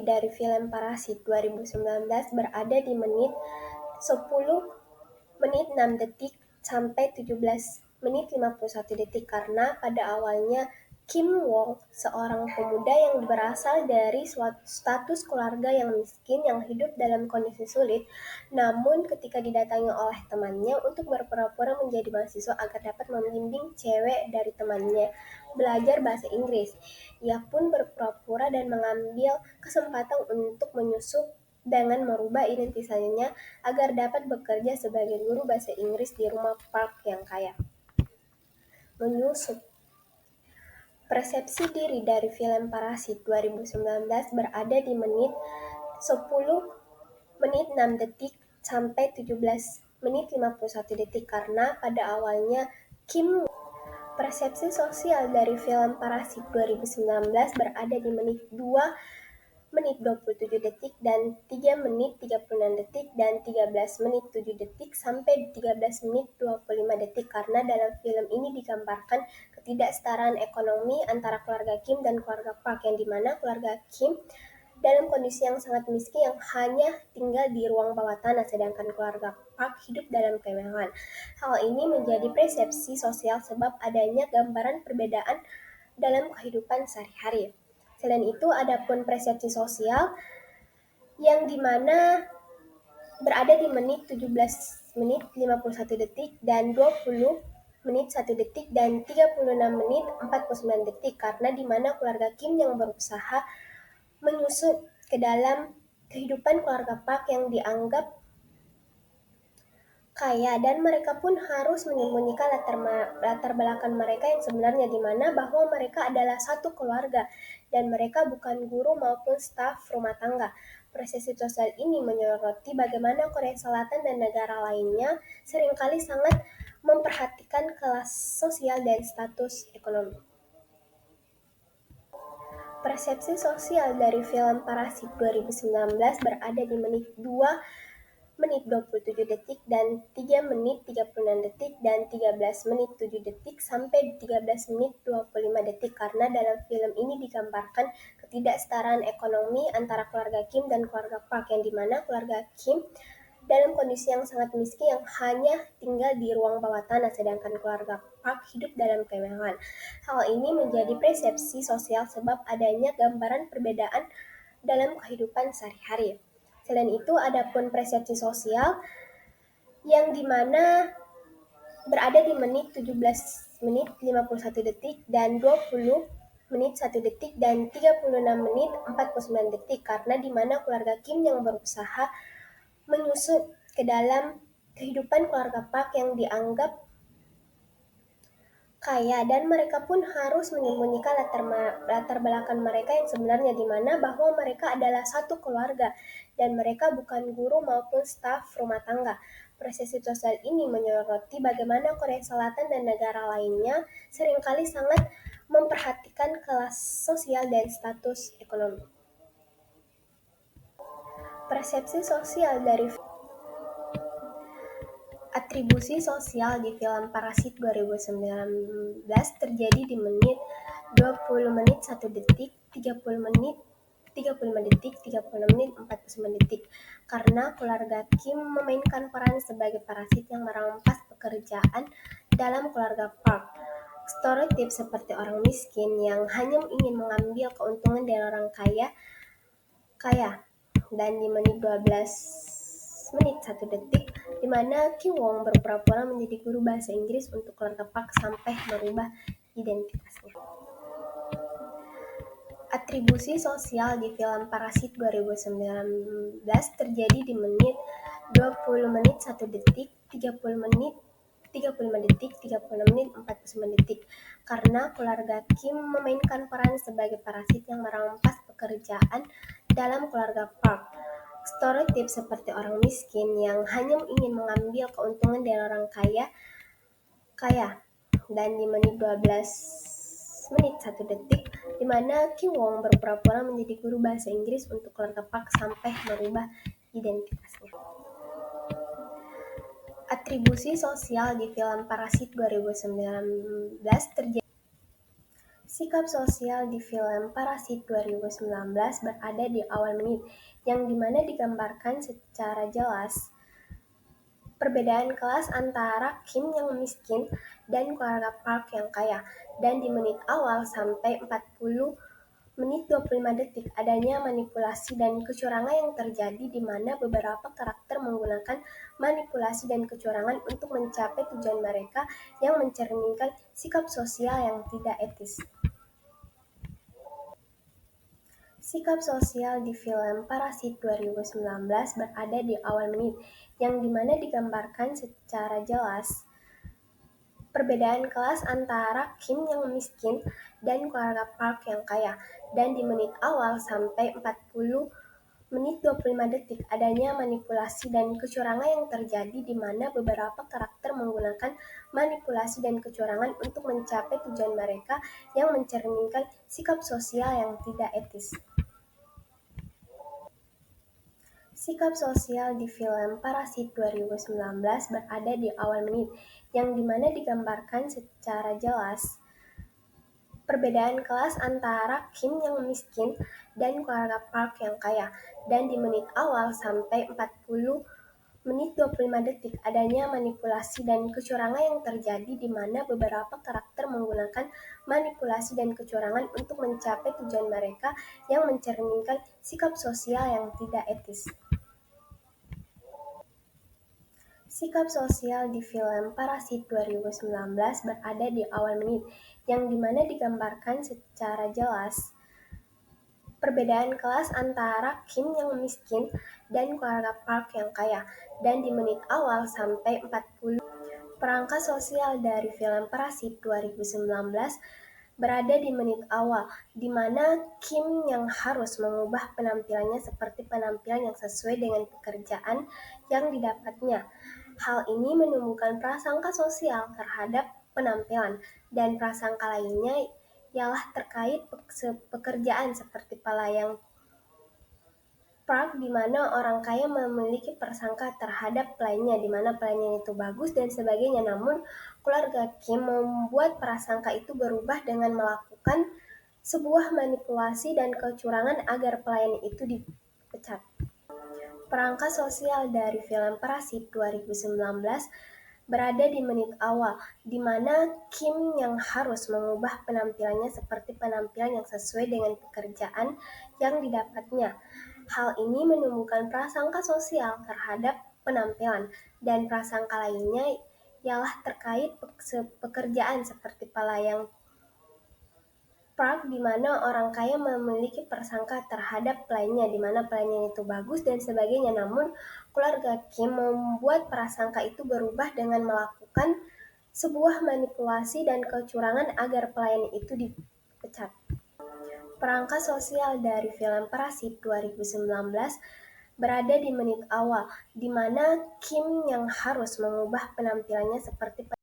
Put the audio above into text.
dari film Parasit 2019 berada di menit 10 menit 6 detik sampai 17 menit 51 detik karena pada awalnya Kim Wong, seorang pemuda yang berasal dari suatu status keluarga yang miskin yang hidup dalam kondisi sulit, namun ketika didatangi oleh temannya untuk berpura-pura menjadi mahasiswa agar dapat membimbing cewek dari temannya belajar bahasa Inggris, ia pun berpura-pura dan mengambil kesempatan untuk menyusup dengan merubah identitasnya agar dapat bekerja sebagai guru bahasa Inggris di rumah Park yang kaya. Menyusup. Persepsi diri dari film Parasit 2019 berada di menit 10 menit 6 detik sampai 17 menit 51 detik karena pada awalnya Kim. Persepsi sosial dari film Parasit 2019 berada di menit 2 menit 27 detik dan 3 menit 36 detik dan 13 menit 7 detik sampai 13 menit 25 detik karena dalam film ini digambarkan ketidaksetaraan ekonomi antara keluarga Kim dan keluarga Park yang dimana keluarga Kim dalam kondisi yang sangat miskin yang hanya tinggal di ruang bawah tanah sedangkan keluarga Park hidup dalam kemewahan. Hal ini menjadi persepsi sosial sebab adanya gambaran perbedaan dalam kehidupan sehari-hari. Selain itu, adapun persepsi sosial yang dimana berada di menit 17 menit 51 detik dan 20 menit 1 detik dan 36 menit 49 detik karena dimana keluarga Kim yang berusaha menyusup ke dalam kehidupan keluarga Park yang dianggap kaya dan mereka pun harus menyembunyikan latar belakang mereka yang sebenarnya di mana bahwa mereka adalah satu keluarga dan mereka bukan guru maupun staf rumah tangga. Persepsi sosial ini menyoroti bagaimana Korea Selatan dan negara lainnya seringkali sangat memperhatikan kelas sosial dan status ekonomi. Persepsi sosial dari film Parasit 2019 berada di menit 2 menit 27 detik dan 3 menit 36 detik dan 13 menit 7 detik sampai 13 menit 25 detik karena dalam film ini digambarkan ketidaksetaraan ekonomi antara keluarga Kim dan keluarga Park yang dimana keluarga Kim dalam kondisi yang sangat miskin yang hanya tinggal di ruang bawah tanah sedangkan keluarga Park hidup dalam kemewahan. Hal ini menjadi persepsi sosial sebab adanya gambaran perbedaan dalam kehidupan sehari-hari. Selain itu, adapun persepsi sosial yang dimana berada di menit 17 menit 51 detik dan 20 menit 1 detik dan 36 menit 49 detik karena dimana keluarga Kim yang berusaha menyusup ke dalam kehidupan keluarga Park yang dianggap kaya dan mereka pun harus menyembunyikan latar belakang mereka yang sebenarnya di mana bahwa mereka adalah satu keluarga dan mereka bukan guru maupun staf rumah tangga. Persepsi sosial ini menyoroti bagaimana Korea Selatan dan negara lainnya seringkali sangat memperhatikan kelas sosial dan status ekonomi. Persepsi sosial dari atribusi sosial di film Parasit 2019 terjadi di menit 20 menit 1 detik, 30 menit 35 detik, 30 menit 49 detik karena keluarga Kim memainkan peran sebagai parasit yang merampas pekerjaan dalam keluarga Park. Stereotip seperti orang miskin yang hanya ingin mengambil keuntungan dari orang kaya dan di menit 12 menit 1 detik di mana Ki Wong berpura-pura menjadi guru bahasa Inggris untuk keluarga Park sampai merubah identitasnya. Atribusi sosial di film Parasit 2019 terjadi di menit 20 menit 1 detik, 30 menit 35 detik, 30 menit 49 detik karena keluarga Kim memainkan peran sebagai parasit yang merampas pekerjaan dalam keluarga Park. Stereotip seperti orang miskin yang hanya ingin mengambil keuntungan dari orang kaya dan di menit 12 menit 1 detik di mana Ki Wong berpura-pura menjadi guru bahasa Inggris untuk keluarga Park sampai merubah identitasnya. Atribusi sosial di film Parasit 2019 terjadi Sikap sosial di film Parasit 2019 berada di awal menit, yang dimana digambarkan secara jelas perbedaan kelas antara Kim yang miskin dan keluarga Park yang kaya. Dan di menit awal sampai 40 menit 25 detik adanya manipulasi dan kecurangan yang terjadi di mana beberapa karakter menggunakan manipulasi dan kecurangan untuk mencapai tujuan mereka yang mencerminkan sikap sosial yang tidak etis. Sikap sosial di film Parasit 2019 berada di awal menit, yang dimana digambarkan secara jelas perbedaan kelas antara Kim yang miskin dan keluarga Park yang kaya. Dan di menit awal sampai 40 menit 25 detik adanya manipulasi dan kecurangan yang terjadi di mana beberapa karakter menggunakan manipulasi dan kecurangan untuk mencapai tujuan mereka yang mencerminkan sikap sosial yang tidak etis. Sikap sosial di film Parasit 2019 berada di awal menit, yang dimana digambarkan secara jelas perbedaan kelas antara Kim yang miskin dan keluarga Park yang kaya. Dan di menit awal sampai 40 menit 25 detik adanya manipulasi dan kecurangan yang terjadi di mana beberapa karakter menggunakan manipulasi dan kecurangan untuk mencapai tujuan mereka yang mencerminkan sikap sosial yang tidak etis. Sikap sosial di film Parasit 2019 berada di awal menit, yang dimana digambarkan secara jelas perbedaan kelas antara Kim yang miskin dan keluarga Park yang kaya. Dan di menit awal sampai 40 perangkat sosial dari film Parasit 2019 berada di menit awal, di mana Kim yang harus mengubah penampilannya seperti penampilan yang sesuai dengan pekerjaan yang didapatnya. Hal ini menumbuhkan prasangka sosial terhadap penampilan, dan prasangka lainnya ialah terkait pekerjaan seperti pelayan Park, di mana orang kaya memiliki prasangka terhadap pelayannya, di mana pelayannya itu bagus dan sebagainya. Namun, keluarga Kim membuat prasangka itu berubah dengan melakukan sebuah manipulasi dan kecurangan agar pelayan itu dipecat. Perangkat sosial dari film Parasit 2019 berada di menit awal, di mana Kim yang harus mengubah penampilannya seperti penampilan yang sesuai dengan pekerjaan yang didapatnya. Hal ini menumbuhkan prasangka sosial terhadap penampilan, dan prasangka lainnya ialah terkait pekerjaan seperti pelayan Park, di mana orang kaya memiliki prasangka terhadap pelayannya, di mana pelayannya itu bagus dan sebagainya. Namun, keluarga Kim membuat prasangka itu berubah dengan melakukan sebuah manipulasi dan kecurangan agar pelayan itu dipecat. Perangkat sosial dari film Parasit 2019 berada di menit awal, di mana Kim yang harus mengubah penampilannya seperti